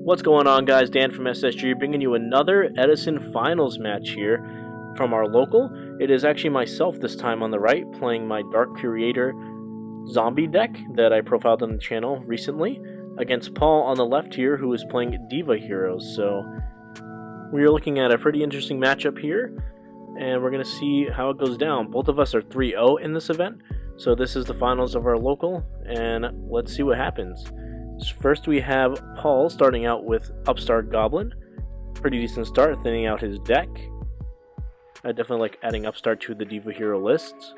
What's going on, guys? Dan from SSG bringing you another Edison finals match here from our local. It is actually myself this time on the right, playing my Dark Creator zombie deck that I profiled on the channel recently, against Paul on the left here, who is playing Diva heroes. So we are looking at a pretty interesting matchup here, and we're going to see how it goes down. Both of us are 3-0 in this event, so this is the finals of our local, and let's see what happens. First we have Paul starting out with Upstart Goblin. Pretty decent start, thinning out his deck. I definitely like adding Upstart to the Diva hero lists.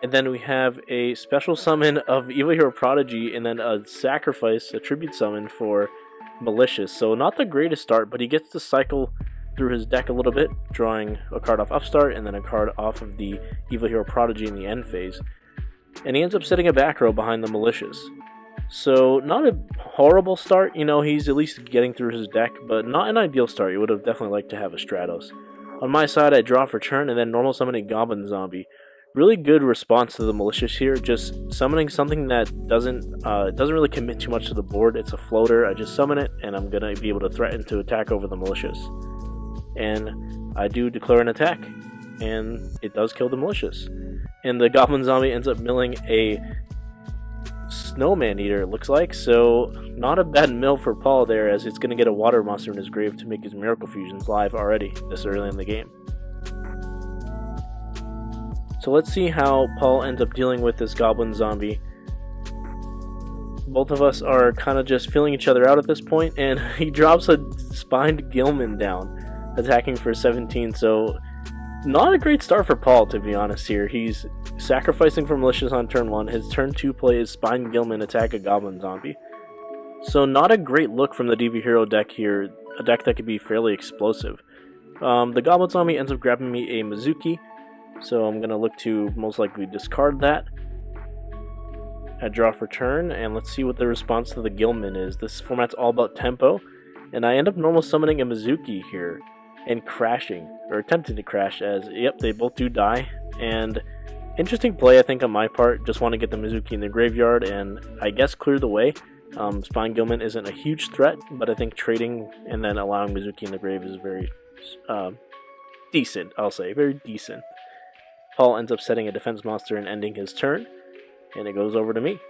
And then we have a special summon of Evil Hero Prodigy, and then a sacrifice, a tribute summon for Malicious. So not the greatest start, but he gets to cycle through his deck a little bit, drawing a card off Upstart and then a card off of the Evil Hero Prodigy in the end phase. And he ends up setting a back row behind the Malicious. So not a horrible start, you know, he's at least getting through his deck, but not an ideal start. You would have definitely liked to have a Stratos. On my side, I draw for turn and then normal summon a Goblin Zombie. Really good response to the Malicious here, just summoning something that doesn't really commit too much to the board. It's a floater, I just summon it, and I'm going to be able to threaten to attack over the Malicious. And I do declare an attack, and it does kill the Malicious. And the Goblin Zombie ends up milling a Snowman Eater, it looks like, so not a bad mill for Paul there, as it's going to get a water monster in his grave to make his Miracle Fusions live already this early in the game. So let's see how Paul ends up dealing with this Goblin Zombie. Both of us are kind of just feeling each other out at this point, and he drops a Spined Gilman down, attacking for 17, so not a great start for Paul, to be honest here. He's sacrificing for Malicious on turn 1. His turn 2 play is Spine Gilman, attack a Goblin Zombie. So not a great look from the Diva Hero deck here, a deck that could be fairly explosive. The Goblin Zombie ends up grabbing me a Mizuki, so I'm going to look to most likely discard that. I draw for turn, and let's see what the response to the Gilman is. This format's all about tempo, and I end up normal summoning a Mizuki here, and crashing, or attempting to crash, as, yep, they both do die. And interesting play, I think, on my part. Just want to get the Mizuki in the graveyard and I guess clear the way. Spine Gilman isn't a huge threat, but I think trading and then allowing Mizuki in the grave is very decent, I'll say. Very decent. Paul ends up setting a defense monster and ending his turn, and it goes over to me.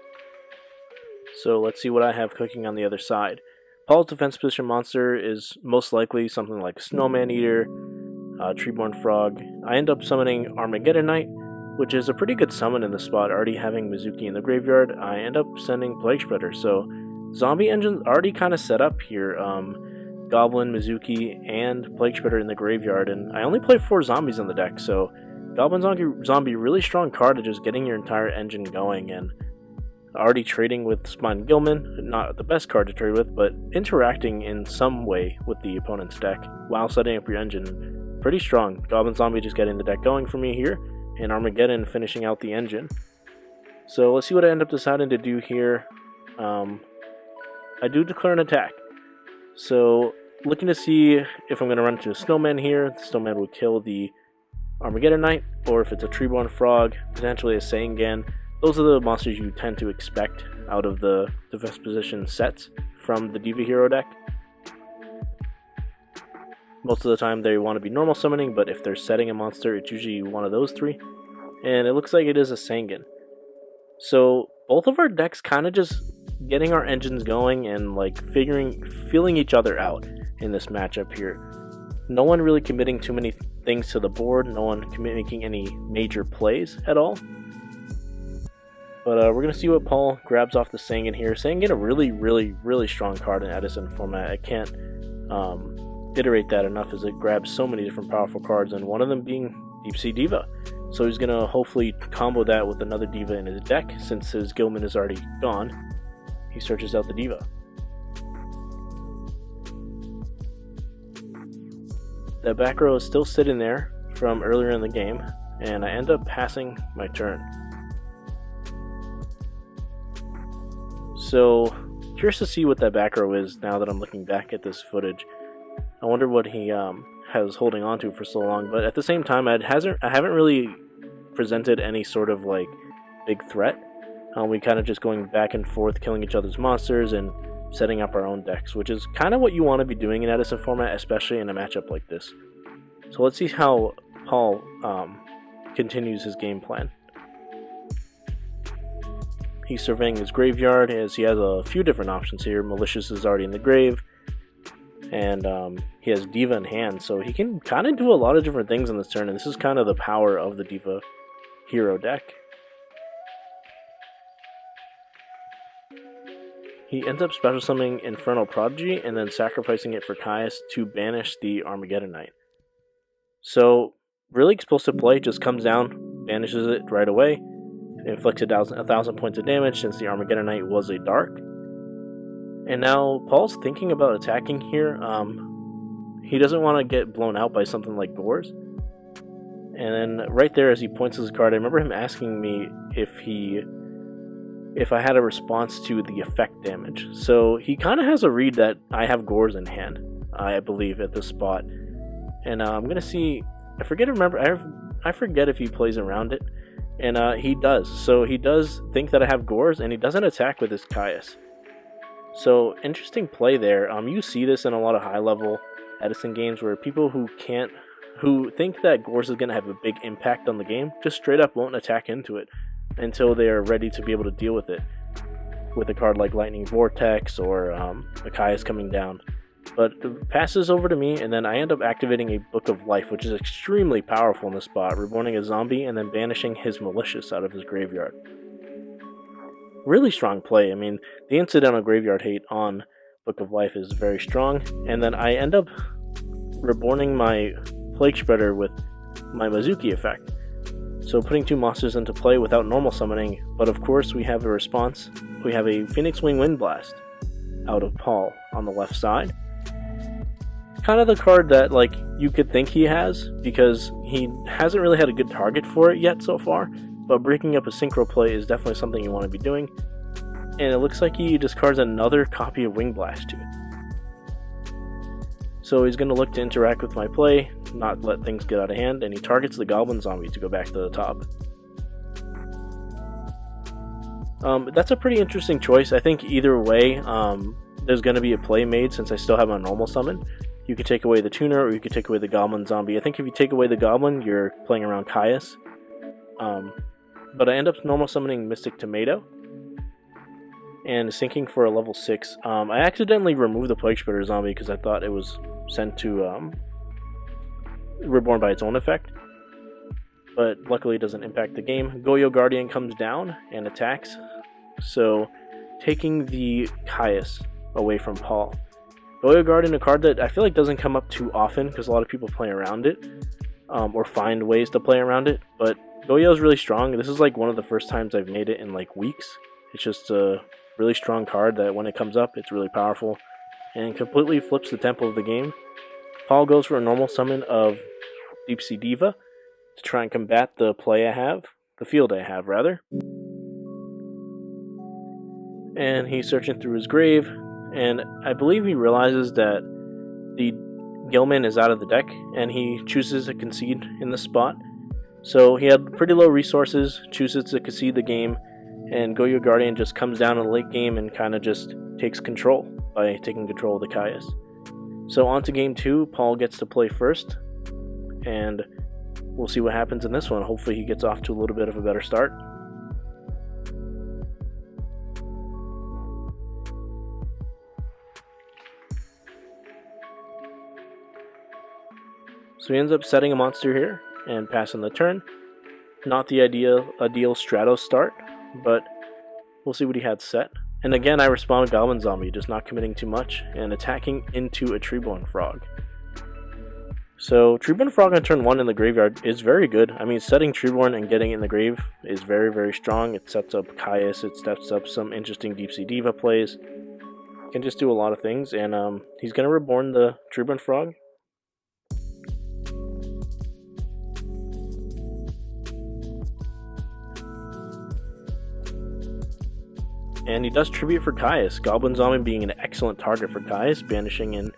So let's see what I have cooking on the other side. Paul's defense position monster is most likely something like Snowman Eater, Treeborn Frog. I end up summoning Armageddon Knight, which is a pretty good summon in the spot, already having Mizuki in the graveyard. I end up sending Plague Spreader, so zombie engine's already kind of set up here. Goblin, Mizuki, and Plague Spreader in the graveyard, and I only play 4 zombies on the deck, so Goblin Zombie, really strong card to just getting your entire engine going, and already trading with Spine Gilman, not the best card to trade with, but interacting in some way with the opponent's deck while setting up your engine. Pretty strong. Goblin Zombie just getting the deck going for me here, and Armageddon finishing out the engine. So let's see what I end up deciding to do here. I do declare an attack. So looking to see if I'm going to run into a Snowman here. The Snowman would kill the Armageddon Knight, or if it's a Treeborn Frog, potentially a Sangan. Those are the monsters you tend to expect out of the defense position sets from the Diva Hero deck. Most of the time they want to be normal summoning, but if they're setting a monster, it's usually one of those 3. And it looks like it is a Sangan. So both of our decks kind of just getting our engines going and like feeling each other out in this matchup here. No one really committing too many things to the board, no one making any major plays at all. But we're going to see what Paul grabs off the Sangan here. Sangan, a really strong card in Edison format. I can't iterate that enough, as it grabs so many different powerful cards, and one of them being Deep Sea Diva. So he's going to hopefully combo that with another Diva in his deck, since his Gilman is already gone. He searches out the Diva. That back row is still sitting there from earlier in the game, and I end up passing my turn. So, curious to see what that back row is now that I'm looking back at this footage. I wonder what he has holding on to for so long, but at the same time, I haven't really presented any sort of like big threat. We kind of just going back and forth, killing each other's monsters, and setting up our own decks, which is kind of what you want to be doing in Edison format, especially in a matchup like this. So let's see how Paul continues his game plan. He's surveying his graveyard as he has a few different options here. Malicious is already in the grave, and he has Diva in hand, so he can kind of do a lot of different things in this turn, and this is kind of the power of the Diva hero deck. He ends up special summoning Infernal Prodigy and then sacrificing it for Caius to banish the Armageddonite. So, really explosive play, just comes down, banishes it right away, inflicts 1,000 points of damage since the Armageddonite was a dark. And now Paul's thinking about attacking here. He doesn't want to get blown out by something like Gores. And then right there as he points his card, I remember him asking me if I had a response to the effect damage. So he kind of has a read that I have Gores in hand, I believe, at this spot. And I'm going to see, I forget if he plays around it. And he does. So he does think that I have Gores, and he doesn't attack with his Caius. So interesting play there. You see this in a lot of high-level Edison games where people who think that Gores is going to have a big impact on the game just straight up won't attack into it until they are ready to be able to deal with it with a card like Lightning Vortex or a Caius coming down. But it passes over to me, and then I end up activating a Book of Life, which is extremely powerful in this spot, reborning a zombie and then banishing his Malicious out of his graveyard. Really strong play. I mean, the incidental graveyard hate on Book of Life is very strong, and then I end up reborning my Plague Spreader with my Mizuki effect. So putting 2 monsters into play without normal summoning, but of course we have a response. We have a Phoenix Wing Wind Blast out of Paul on the left side. Kind of the card that like you could think he has, because he hasn't really had a good target for it yet so far, but breaking up a synchro play is definitely something you want to be doing. And it looks like he discards another copy of Wing Blast to it. So he's going to look to interact with my play, not let things get out of hand, and he targets the Goblin Zombie to go back to the top. That's a pretty interesting choice. I think either way, there's going to be a play made since I still have my normal summon. You could take away the Tuner, or you could take away the Goblin Zombie. I think if you take away the Goblin, you're playing around Caius. But I end up normal summoning Mystic Tomato and sinking for a level 6. I accidentally removed the Plague Spreader Zombie because I thought it was sent to reborn by its own effect. But luckily it doesn't impact the game. Yugioh Guardian comes down and attacks. So taking the Caius away from Paul. Yugioh Guardian, a card that I feel like doesn't come up too often because a lot of people play around it. Or find ways to play around it. But Yugioh is really strong. This is like one of the first times I've made it in like weeks. It's just a really strong card that when it comes up, it's really powerful. And completely flips the tempo of the game. Paul goes for a normal summon of Deep Sea Diva to try and combat the field I have rather. And he's searching through his grave, and I believe he realizes that the Gilman is out of the deck, and he chooses to concede in this spot. So he had pretty low resources, chooses to concede the game, and Yugioh Guardian just comes down in the late game and kind of just takes control by taking control of the Caius. So on to game 2, Paul gets to play first, and we'll see what happens in this one. Hopefully he gets off to a little bit of a better start. So he ends up setting a monster here and passing the turn. Not the ideal Stratos start, but we'll see what he had set. And again, I respond with Goblin Zombie, just not committing too much, and attacking into a Treeborn Frog. So Treeborn Frog on turn 1 in the graveyard is very good. I mean, setting Treeborn and getting it in the grave is very, very strong. It sets up Caius, it sets up some interesting Deep Sea Diva plays. Can just do a lot of things, and he's going to reborn the Treeborn Frog. And he does tribute for Caius, Goblin Zombie being an excellent target for Caius, banishing and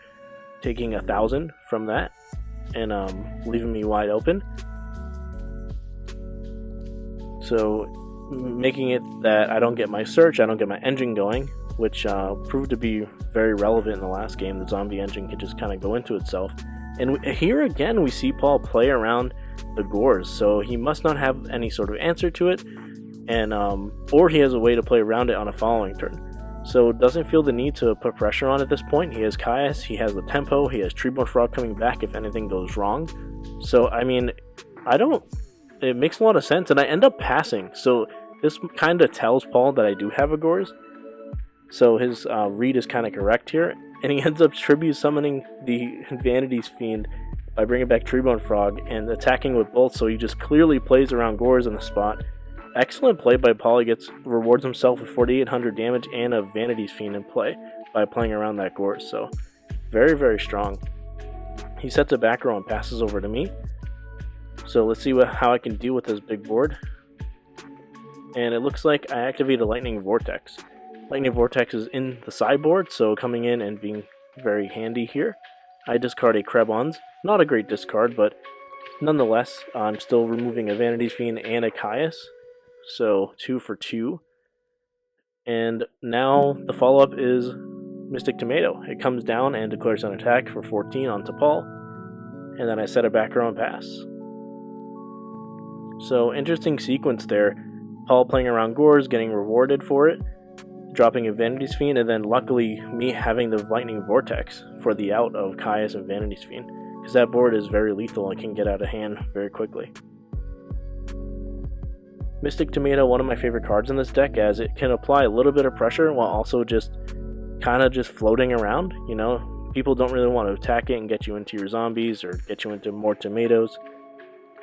taking 1,000 from that, and leaving me wide open. So making it that I don't get my search, I don't get my engine going, which proved to be very relevant in the last game. The zombie engine can just kind of go into itself. And here again, we see Paul play around the Gores, so he must not have any sort of answer to it, and or he has a way to play around it on a following turn. So doesn't feel the need to put pressure on at this point. He has Caius, he has the tempo, he has Treeborn Frog coming back if anything goes wrong. So I mean, it makes a lot of sense, and I end up passing. So this kind of tells Paul that I do have a Gores. So his read is kind of correct here, and he ends up tribute summoning the Vanity's Fiend by bringing back Treeborn Frog and attacking with both. So he just clearly plays around Gores in the spot. Excellent play by Paul. He rewards himself with 4,800 damage and a Vanity's Fiend in play by playing around that Gores. So very, very strong. He sets a back row and passes over to me. So let's see how I can deal with this big board. And it looks like I activate a Lightning Vortex. Lightning Vortex is in the sideboard, so coming in and being very handy here. I discard a Krebons. Not a great discard, but nonetheless, I'm still removing a Vanity's Fiend and a Caius. So 2 for 2. And now the follow-up is Mystic Tomato. It comes down and declares an attack for 14 onto Paul. And then I set a back row and pass. So interesting sequence there. Paul playing around Gores, getting rewarded for it, dropping a Vanity's Fiend, and then luckily me having the Lightning Vortex for the out of Caius and Vanity's Fiend, because that board is very lethal and can get out of hand very quickly. Mystic Tomato, one of my favorite cards in this deck, as it can apply a little bit of pressure while also just kind of just floating around. You know, people don't really want to attack it and get you into your zombies or get you into more tomatoes.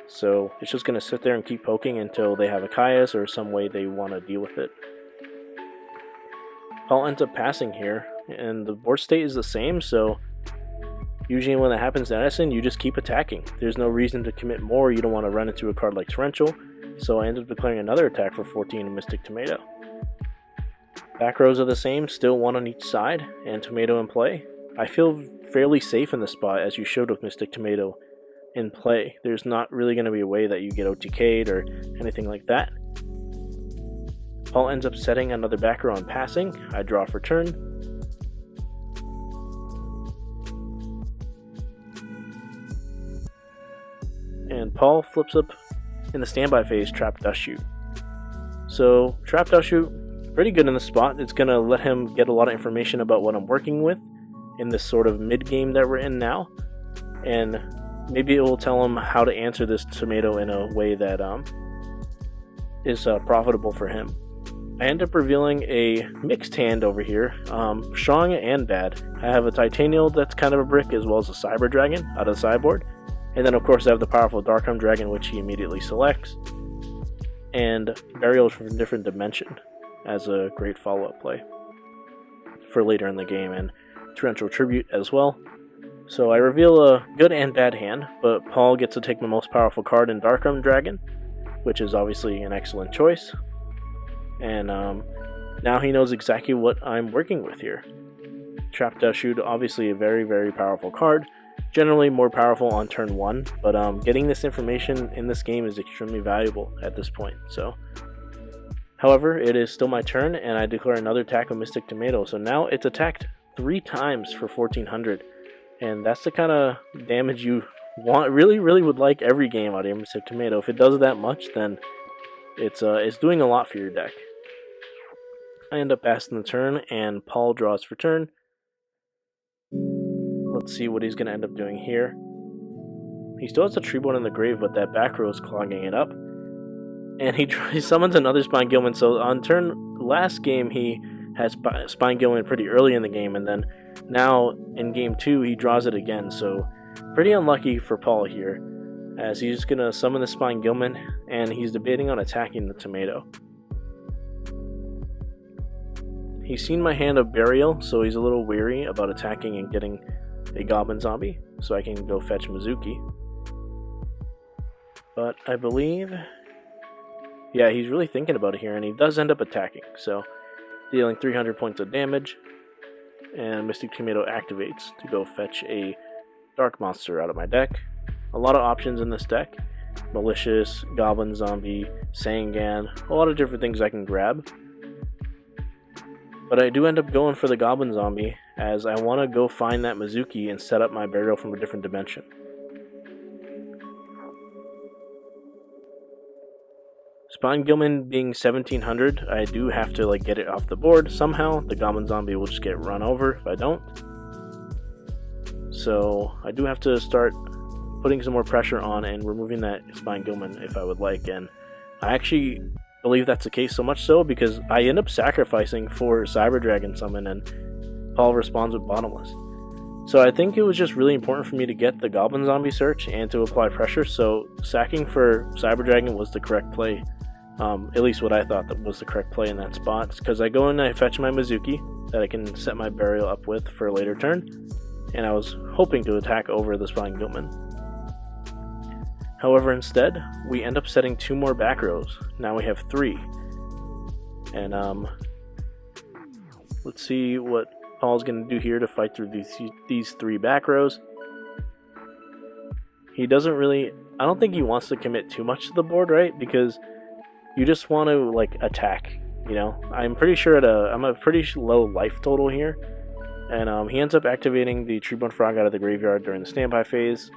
So it's just going to sit there and keep poking until they have a Caius or some way they want to deal with it. Paul ends up passing here, and the board state is the same, so usually when that happens to Edison, you just keep attacking. There's no reason to commit more. You don't want to run into a card like Torrential, so I end up declaring another attack for 14 in Mystic Tomato. Back rows are the same, still one on each side, and Tomato in play. I feel fairly safe in this spot, as you showed with Mystic Tomato in play. There's not really going to be a way that you get OTK'd or anything like that. Paul ends up setting another back row and passing. I draw for turn. And Paul flips up in the standby phase Trap Dust Shoot. So Trap Dust Shoot, pretty good in the spot. It's going to let him get a lot of information about what I'm working with in this sort of mid-game that we're in now. And maybe it will tell him how to answer this tomato in a way that is profitable for him. I end up revealing a mixed hand over here, strong and bad. I have a Titanial that's kind of a brick, as well as a Cyber Dragon out of the sideboard. And then of course I have the powerful Darkholm Dragon, which he immediately selects. And Burial from a Different Dimension as a great follow-up play for later in the game, and Torrential Tribute as well. So I reveal a good and bad hand, but Paul gets to take my most powerful card in Darkholm Dragon, which is obviously an excellent choice. And now he knows exactly what I'm working with here. Trap Dust Shoot, obviously a very, very powerful card. Generally more powerful on turn 1, but getting this information in this game is extremely valuable at this point. So, however, it is still my turn, and I declare another attack with Mystic Tomato. So now it's attacked 3 times for 1400, and that's the kind of damage you really would like every game out of Mystic Tomato. If it does that much, then it's doing a lot for your deck. I end up passing the turn, and Paul draws for turn. Let's see what he's going to end up doing here. He still has a Treeborn in the grave, but that back row is clogging it up. And he summons another Spine Gilman. So on turn last game, he has Spine Gilman pretty early in the game, and then now in game 2, he draws it again. So pretty unlucky for Paul here, as he's going to summon the Spine Gilman, and he's debating on attacking the tomato. He's seen my hand of Burial, so he's a little weary about attacking and getting a Goblin Zombie, so I can go fetch Mizuki. But I believe, yeah, he's really thinking about it here, and he does end up attacking, so dealing 300 points of damage, and Mystic Tomato activates to go fetch a Dark Monster out of my deck. A lot of options in this deck. Malicious, Goblin Zombie, Sangan, a lot of different things I can grab. But I do end up going for the Goblin Zombie, as I want to go find that Mizuki and set up my burial from a different dimension. Spawn Gilman being 1700, I do have to like get it off the board somehow. The Goblin Zombie will just get run over if I don't. So I do have to start putting some more pressure on and removing that Spawn Gilman if I would like. And I actually believe that's the case, so much so because I end up sacrificing for Cyber Dragon Summon and Paul responds with Bottomless. So I think it was just really important for me to get the Goblin Zombie search and to apply pressure, so sacking for Cyber Dragon was the correct play. At least what I thought that was the correct play in that spot, because I go and I fetch my Mizuki that I can set my burial up with for a later turn, and I was hoping to attack over the Spawn Gilman. However, instead, we end up setting 2 more back rows. Now we have 3. And let's see what Paul's going to do here to fight through these 3 back rows. He doesn't really, I don't think he wants to commit too much to the board, right? Because you just want to like attack, you know. I'm pretty sure I'm a pretty low life total here, and he ends up activating the Treeborn Frog out of the graveyard during the standby phase,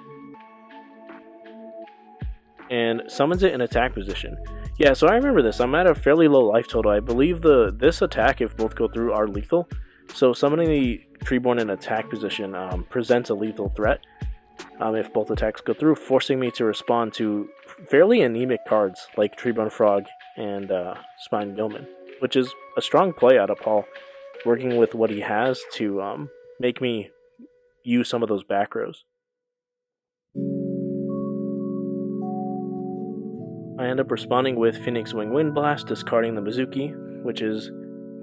and summons it in attack position. Yeah, so I remember this. I'm at a fairly low life total. I believe this attack, if both go through, are lethal. So summoning the Treeborn in attack position presents a lethal threat if both attacks go through, forcing me to respond to fairly anemic cards like Treeborn Frog and Spawn Gilman, which is a strong play out of Paul, working with what he has to make me use some of those back rows. I end up responding with Phoenix Wing Wind Blast, discarding the Mizuki, which is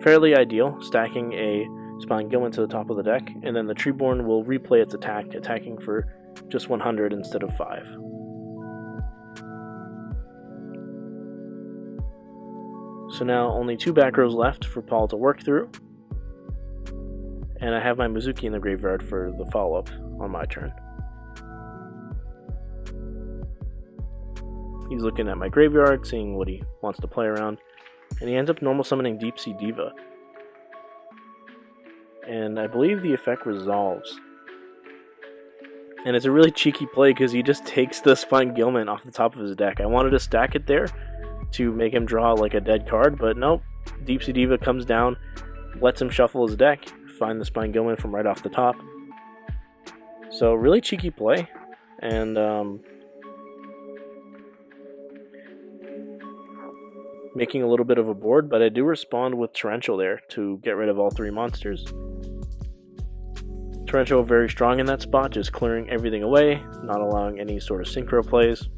fairly ideal, stacking a Spawn Gilman to the top of the deck, and then the Treeborn will replay its attack, attacking for just 100 instead of 5. So now only 2 back rows left for Paul to work through, and I have my Mizuki in the graveyard for the follow-up on my turn. He's looking at my graveyard, seeing what he wants to play around, and he ends up normal summoning Deep Sea Diva. And I believe the effect resolves. And it's a really cheeky play because he just takes the Spawn Gilman off the top of his deck. I wanted to stack it there to make him draw like a dead card, but nope. Deep Sea Diva comes down, lets him shuffle his deck, find the Spawn Gilman from right off the top. So really cheeky play, and making a little bit of a board, but I do respond with Torrential there to get rid of all 3 monsters. Torrential very strong in that spot, just clearing everything away, not allowing any sort of synchro plays.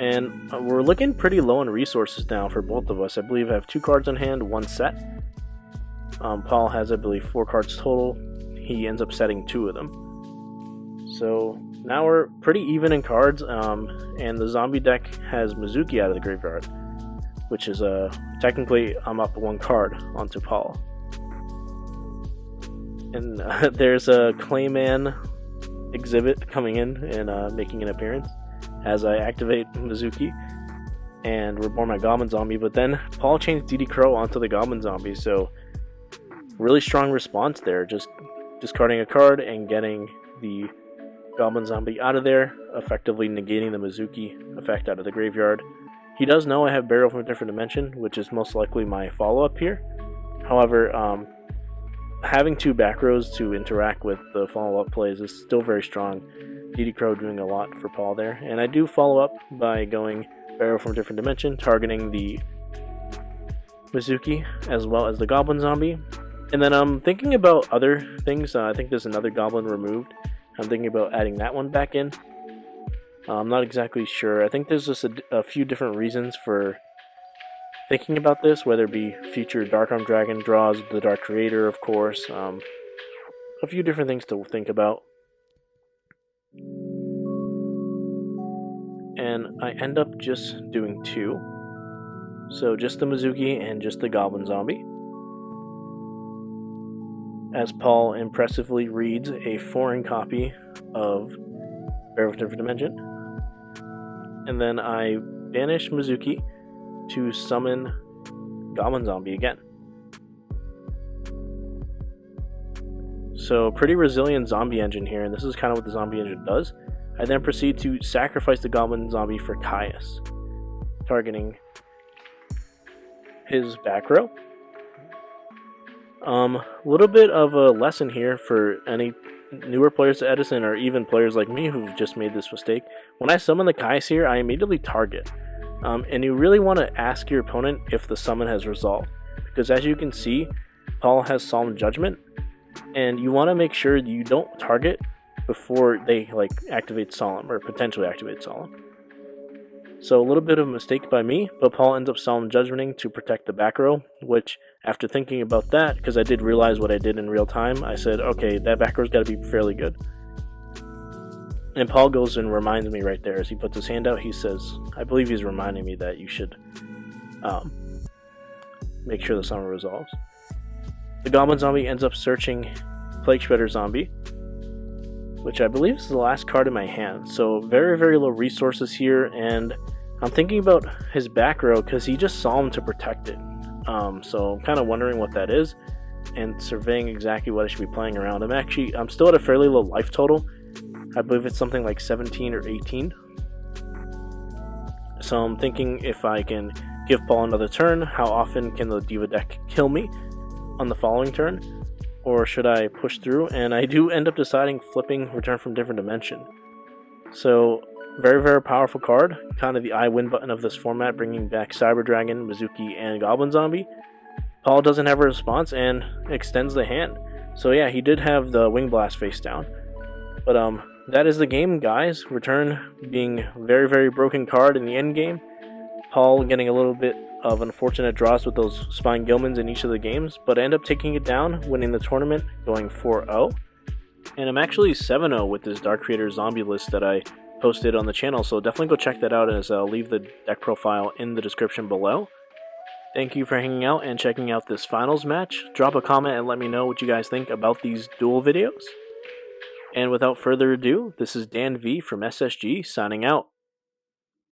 And we're looking pretty low on resources now for both of us. I believe I have 2 cards on hand, 1 set. Paul has, I believe, 4 cards total. He ends up setting 2 of them. So now we're pretty even in cards, and the zombie deck has Mizuki out of the graveyard, which is technically I'm up 1 card onto Paul. And there's a Clayman exhibit coming in and making an appearance as I activate Mizuki and reborn my Goblin Zombie, but then Paul changed DD Crow onto the Goblin Zombie, so really strong response there, just discarding a card and getting the Goblin Zombie out of there, effectively negating the Mizuki effect out of the graveyard. He does know I have Burial from a different dimension, which is most likely my follow-up here. However, having 2 back rows to interact with the follow-up plays is still very strong. DD Crow doing a lot for Paul there. And I do follow up by going Burial from a different dimension, targeting the Mizuki as well as the Goblin Zombie. And then I'm thinking about other things. I think there's another Goblin removed. I'm thinking about adding that one back in. I'm not exactly sure. I think there's just a few different reasons for thinking about this, whether it be future Darkarm Dragon draws, the Dark Creator, of course. A few different things to think about. And I end up just doing 2. So just the Mizuki and just the Goblin Zombie. As Paul impressively reads a foreign copy of Burial from a Different Dimension. And then I banish Mizuki to summon Goblin Zombie again. So pretty resilient zombie engine here, and this is kind of what the zombie engine does. I then proceed to sacrifice the Goblin Zombie for Caius, targeting his back row. A little bit of a lesson here for any newer players to Edison, or even players like me who've just made this mistake. When I summon the Caius here, I immediately target. And you really want to ask your opponent if the summon has resolved. Because as you can see, Paul has Solemn Judgment, and you want to make sure you don't target before they activate Solemn, or potentially activate Solemn. So a little bit of a mistake by me, but Paul ends up Solemn Judgmenting to protect the back row, which after thinking about that, because I did realize what I did in real time, I said, okay, that back row's got to be fairly good. And Paul goes and reminds me right there as he puts his hand out. He says, I believe he's reminding me that you should make sure the summon resolves. The Goblin Zombie ends up searching Plague Shredder Zombie, which I believe is the last card in my hand. So very, very low resources here, and I'm thinking about his back row because he just saw him to protect it. So I'm kind of wondering what that is and surveying exactly what I should be playing around. I'm still at a fairly low life total. I believe it's something like 17 or 18. So I'm thinking if I can give Paul another turn, how often can the Diva deck kill me on the following turn? Or should I push through? And I do end up deciding flipping Return from Different Dimension. So very, very powerful card. Kind of the I win button of this format, bringing back Cyber Dragon, Mizuki, and Goblin Zombie. Paul doesn't have a response and extends the hand. So yeah, he did have the Wing Blast face down. But that is the game, guys. Return being very, very broken card in the end game. Paul getting a little bit of unfortunate draws with those Spine Gilmans in each of the games, but I end up taking it down, winning the tournament, going 4-0. And I'm actually 7-0 with this Dark Creator zombie list that I posted on the channel, so definitely go check that out, as I'll leave the deck profile in the description below. Thank you for hanging out and checking out this finals match. Drop a comment and let me know what you guys think about these duel videos. And without further ado, this is Dan V from SSG signing out.